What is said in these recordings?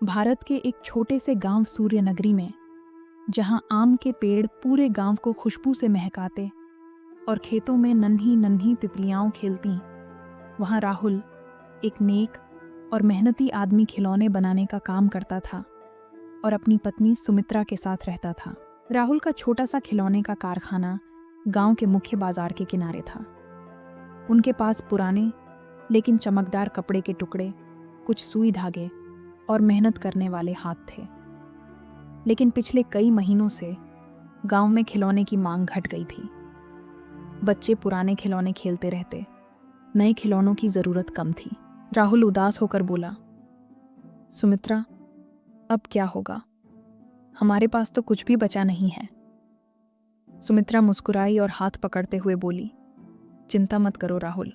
भारत के एक छोटे से गांव सूर्यनगरी में, जहां आम के पेड़ पूरे गांव को खुशबू से महकाते और खेतों में नन्ही नन्ही तितलियां खेलती, वहां राहुल, एक नेक और मेहनती आदमी, खिलौने बनाने का काम करता था और अपनी पत्नी सुमित्रा के साथ रहता था। राहुल का छोटा सा खिलौने का कारखाना गांव के मुख्य बाजार के किनारे था। उनके पास पुराने लेकिन चमकदार कपड़े के टुकड़े, कुछ सुई धागे और मेहनत करने वाले हाथ थे। लेकिन पिछले कई महीनों से गांव में खिलौने की मांग घट गई थी। बच्चे पुराने खिलौने खेलते रहते, नए खिलौनों की जरूरत कम थी। राहुल उदास होकर बोला, सुमित्रा, अब क्या होगा? हमारे पास तो कुछ भी बचा नहीं है। सुमित्रा मुस्कुराई और हाथ पकड़ते हुए बोली, चिंता मत करो राहुल,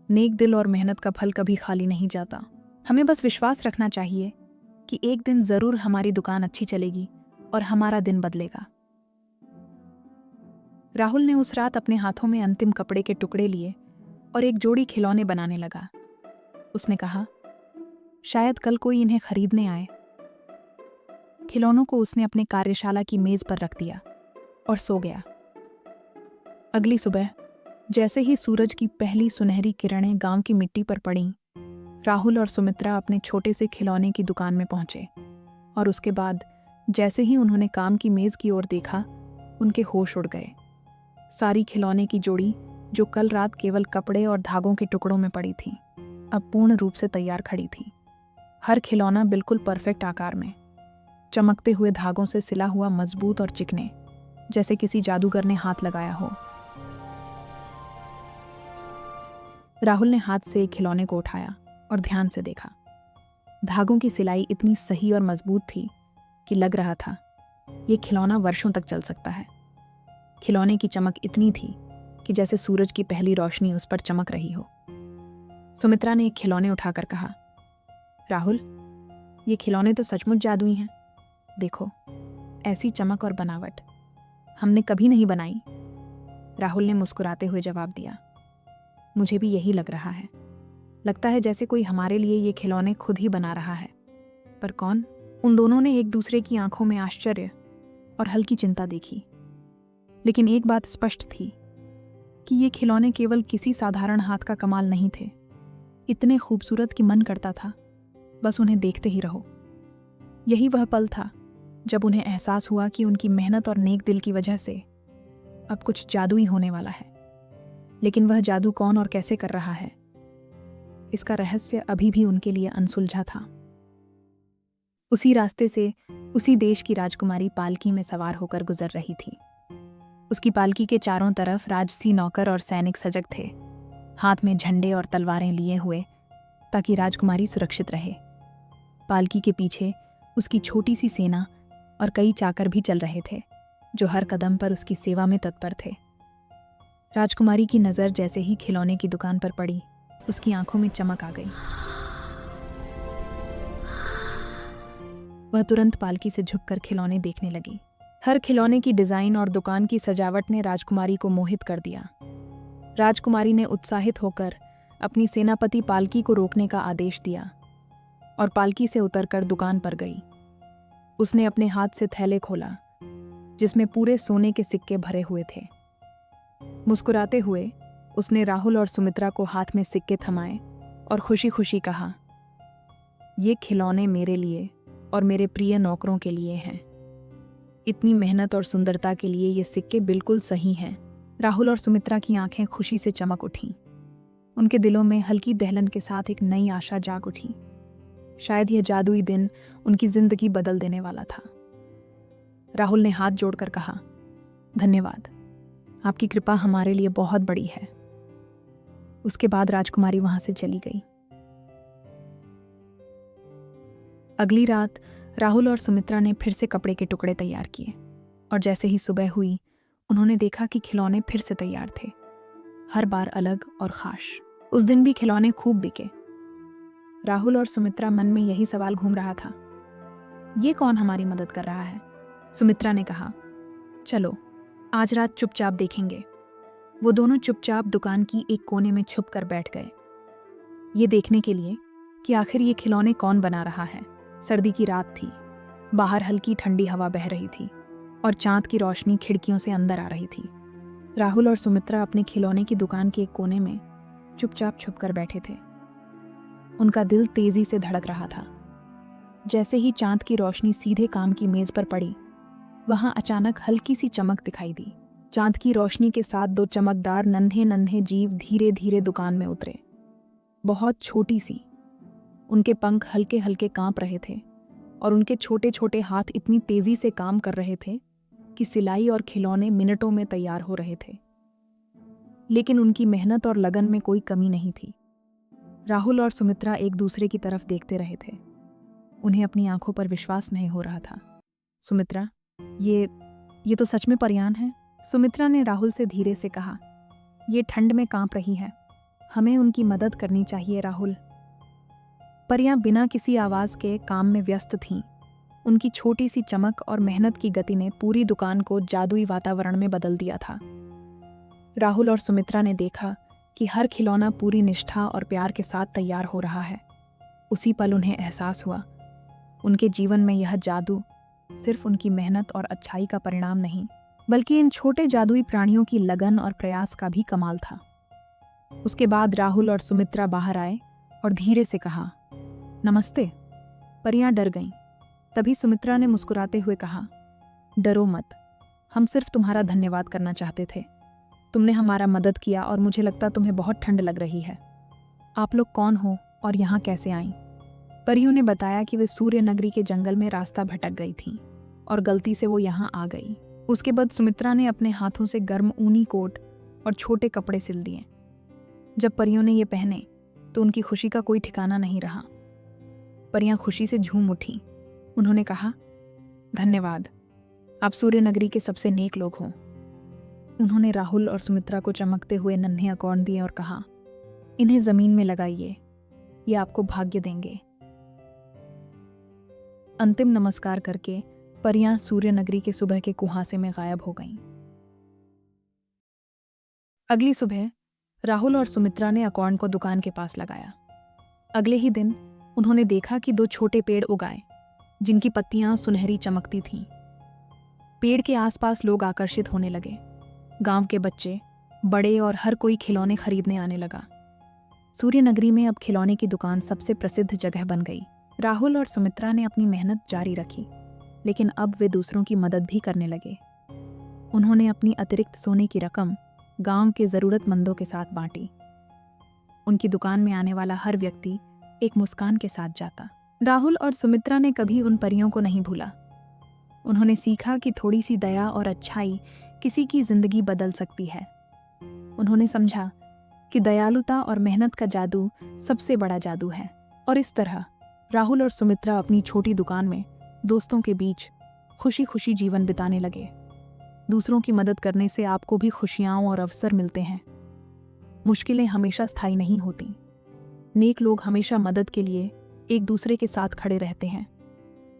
नेक दिल और मेहनत का फल कभी खाली नहीं जाता। हमें बस विश्वास रखना चाहिए कि एक दिन जरूर हमारी दुकान अच्छी चलेगी और हमारा दिन बदलेगा। राहुल ने उस रात अपने हाथों में अंतिम कपड़े के टुकड़े लिए और एक जोड़ी खिलौने बनाने लगा। उसने कहा, शायद कल कोई इन्हें खरीदने आए। खिलौनों को उसने अपने कार्यशाला की मेज पर रख दिया और सो गया। अगली सुबह जैसे ही सूरज की पहली सुनहरी किरणें गांव की मिट्टी पर पड़ीं, राहुल और सुमित्रा अपने छोटे से खिलौने की दुकान में पहुंचे और उसके बाद जैसे ही उन्होंने काम की मेज की ओर देखा, उनके होश उड़ गए। सारी खिलौने की जोड़ी, जो कल रात केवल कपड़े और धागों के टुकड़ों में पड़ी थी, अब पूर्ण रूप से तैयार खड़ी थी। हर खिलौना बिल्कुल परफेक्ट आकार में, चमकते हुए धागों से सिला हुआ, मजबूत और चिकने, जैसे किसी जादूगर ने हाथ लगाया हो। राहुल ने हाथ से एक खिलौने को उठाया और ध्यान से देखा। धागों की सिलाई इतनी सही और मजबूत थी कि लग रहा था ये खिलौना वर्षों तक चल सकता है। खिलौने की चमक इतनी थी कि जैसे सूरज की पहली रोशनी उस पर चमक रही हो। सुमित्रा ने एक खिलौने उठाकर कहा, राहुल, ये खिलौने तो सचमुच जादुई हैं। देखो, ऐसी चमक और बनावट हमने कभी नहीं बनाई। राहुल ने मुस्कुराते हुए जवाब दिया, मुझे भी यही लग रहा है। लगता है जैसे कोई हमारे लिए ये खिलौने खुद ही बना रहा है। पर कौन? उन दोनों ने एक दूसरे की आंखों में आश्चर्य और हल्की चिंता देखी। लेकिन एक बात स्पष्ट थी कि ये खिलौने केवल किसी साधारण हाथ का कमाल नहीं थे। इतने खूबसूरत कि मन करता था बस उन्हें देखते ही रहो। यही वह पल था जब उन्हें एहसास हुआ कि उनकी मेहनत और नेक दिल की वजह से अब कुछ जादुई होने वाला है। लेकिन वह जादू कौन और कैसे कर रहा है, इसका रहस्य अभी भी उनके लिए अनसुलझा था। उसी रास्ते से उसी देश की राजकुमारी पालकी में सवार होकर गुजर रही थी। उसकी पालकी के चारों तरफ राजसी नौकर और सैनिक सजग थे, हाथ में झंडे और तलवारें लिए हुए, ताकि राजकुमारी सुरक्षित रहे। पालकी के पीछे उसकी छोटी सी सेना और कई चाकर भी चल रहे थे, जो हर कदम पर उसकी सेवा में तत्पर थे। राजकुमारी की नज़र जैसे ही खिलौने की दुकान पर पड़ी, उसकी आंखों में चमक आ गई। वह तुरंत पालकी से झुककर खिलौने देखने लगी। हर खिलौने की डिजाइन और दुकान की सजावट ने राजकुमारी को मोहित कर दिया। राजकुमारी ने उत्साहित होकर अपनी सेनापति पालकी को रोकने का आदेश दिया और पालकी से उतरकर दुकान पर गई। उसने अपने हाथ से थैले खोला, जिसमें पूरे सोने के सिक्के भरे हुए थे। मुस्कुराते हुए उसने राहुल और सुमित्रा को हाथ में सिक्के थमाए और खुशी खुशी कहा, ये खिलौने मेरे लिए और मेरे प्रिय नौकरों के लिए हैं। इतनी मेहनत और सुंदरता के लिए ये सिक्के बिल्कुल सही हैं। राहुल और सुमित्रा की आंखें खुशी से चमक उठीं। उनके दिलों में हल्की दहलन के साथ एक नई आशा जाग उठी। शायद यह जादुई दिन उनकी जिंदगी बदल देने वाला था। राहुल ने हाथ जोड़कर कहा, धन्यवाद, आपकी कृपा हमारे लिए बहुत बड़ी है। उसके बाद राजकुमारी वहां से चली गई। अगली रात राहुल और सुमित्रा ने फिर से कपड़े के टुकड़े तैयार किए और जैसे ही सुबह हुई, उन्होंने देखा कि खिलौने फिर से तैयार थे, हर बार अलग और खास। उस दिन भी खिलौने खूब बिके। राहुल और सुमित्रा मन में यही सवाल घूम रहा था, ये कौन हमारी मदद कर रहा है? सुमित्रा ने कहा, चलो आज रात चुपचाप देखेंगे। वो दोनों चुपचाप दुकान की एक कोने में छुप कर बैठ गए, ये देखने के लिए कि आखिर ये खिलौने कौन बना रहा है। सर्दी की रात थी। बाहर हल्की ठंडी हवा बह रही थी और चांद की रोशनी खिड़कियों से अंदर आ रही थी। राहुल और सुमित्रा अपने खिलौने की दुकान के एक कोने में चुपचाप छुपकर बैठे थे। उनका दिल तेजी से धड़क रहा था। जैसे ही चांद की रोशनी सीधे काम की मेज पर पड़ी, वहां अचानक हल्की सी चमक दिखाई दी। चांद की रोशनी के साथ दो चमकदार नन्हे नन्हे जीव धीरे धीरे दुकान में उतरे। बहुत छोटी सी, उनके पंख हल्के हल्के कांप रहे थे और उनके छोटे छोटे हाथ इतनी तेजी से काम कर रहे थे कि सिलाई और खिलौने मिनटों में तैयार हो रहे थे। लेकिन उनकी मेहनत और लगन में कोई कमी नहीं थी। राहुल और सुमित्रा एक दूसरे की तरफ देखते रहे थे। उन्हें अपनी आंखों पर विश्वास नहीं हो रहा था। सुमित्रा, ये तो सच में परियान है। सुमित्रा ने राहुल से धीरे से कहा। ये ठंड में कांप रही है, हमें उनकी मदद करनी चाहिए राहुल। परियां बिना किसी आवाज के काम में व्यस्त थीं। उनकी छोटी सी चमक और मेहनत की गति ने पूरी दुकान को जादुई वातावरण में बदल दिया था। राहुल और सुमित्रा ने देखा कि हर खिलौना पूरी निष्ठा और प्यार के साथ तैयार हो रहा है। उसी पल उन्हें एहसास हुआ, उनके जीवन में यह जादू सिर्फ उनकी मेहनत और अच्छाई का परिणाम नहीं, बल्कि इन छोटे जादुई प्राणियों की लगन और प्रयास का भी कमाल था। उसके बाद राहुल और सुमित्रा बाहर आए और धीरे से कहा, नमस्ते। परियां डर गईं। तभी सुमित्रा ने मुस्कुराते हुए कहा, डरो मत, हम सिर्फ तुम्हारा धन्यवाद करना चाहते थे। तुमने हमारा मदद किया और मुझे लगता तुम्हें बहुत ठंड लग रही है। आप लोग कौन हो और यहाँ कैसे आईं? परियों ने बताया कि वे सूर्य नगरी के जंगल में रास्ता भटक गई थीं और गलती से वो यहाँ आ गई। उसके बाद सुमित्रा ने अपने हाथों से गर्म ऊनी कोट और छोटे कपड़े सिल दिए। जब परियों ने ये पहने तो उनकी खुशी का कोई ठिकाना नहीं रहा। परियां खुशी से झूम उठी। उन्होंने कहा, धन्यवाद, आप सूर्य नगरी के सबसे नेक लोग हों। उन्होंने राहुल और सुमित्रा को चमकते हुए नन्हे अकॉर्न दिए और कहा, इन्हें जमीन में लगाइए, ये आपको भाग्य देंगे। अंतिम नमस्कार करके परियां सूर्य नगरी के सुबह के कुहासे में गायब हो गईं। अगली सुबह राहुल और सुमित्रा ने अकॉर्न को दुकान के पास लगाया। अगले ही दिन उन्होंने देखा कि दो छोटे पेड़ उगाए, जिनकी पत्तियां सुनहरी चमकती थीं। पेड़ के आसपास लोग आकर्षित होने लगे। गांव के बच्चे, बड़े और हर कोई खिलौने खरीदने आने लगा। सूर्य नगरी में अब खिलौने की दुकान सबसे प्रसिद्ध जगह बन गई। राहुल और सुमित्रा ने अपनी मेहनत जारी रखी, लेकिन अब वे दूसरों की मदद भी करने लगे। उन्होंने अपनी अतिरिक्त सोने की रकम गांव के जरूरतमंदों के साथ बांटी। उनकी दुकान में आने वाला हर व्यक्ति एक मुस्कान के साथ जाता। राहुल और सुमित्रा ने कभी उन परियों को नहीं भूला। उन्होंने सीखा कि थोड़ी सी दया और अच्छाई किसी की जिंदगी बदल सकती है। उन्होंने समझा कि दयालुता और मेहनत का जादू सबसे बड़ा जादू है। और इस तरह राहुल और सुमित्रा अपनी छोटी दुकान में दोस्तों के बीच खुशी खुशी जीवन बिताने लगे। दूसरों की मदद करने से आपको भी खुशियाँ और अवसर मिलते हैं। मुश्किलें हमेशा स्थायी नहीं होती। नेक लोग हमेशा मदद के लिए एक दूसरे के साथ खड़े रहते हैं।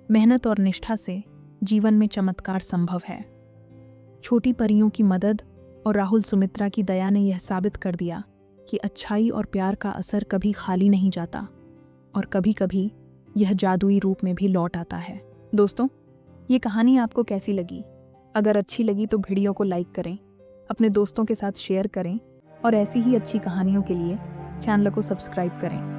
मेहनत और निष्ठा से जीवन में चमत्कार संभव है। छोटी परियों की मदद और राहुल सुमित्रा की दया ने यह साबित कर दिया कि अच्छाई और प्यार का असर कभी खाली नहीं जाता और कभी कभी यह जादुई रूप में भी लौट आता है। दोस्तों, ये कहानी आपको कैसी लगी? अगर अच्छी लगी तो वीडियो को लाइक करें, अपने दोस्तों के साथ शेयर करें और ऐसी ही अच्छी कहानियों के लिए चैनल को सब्सक्राइब करें।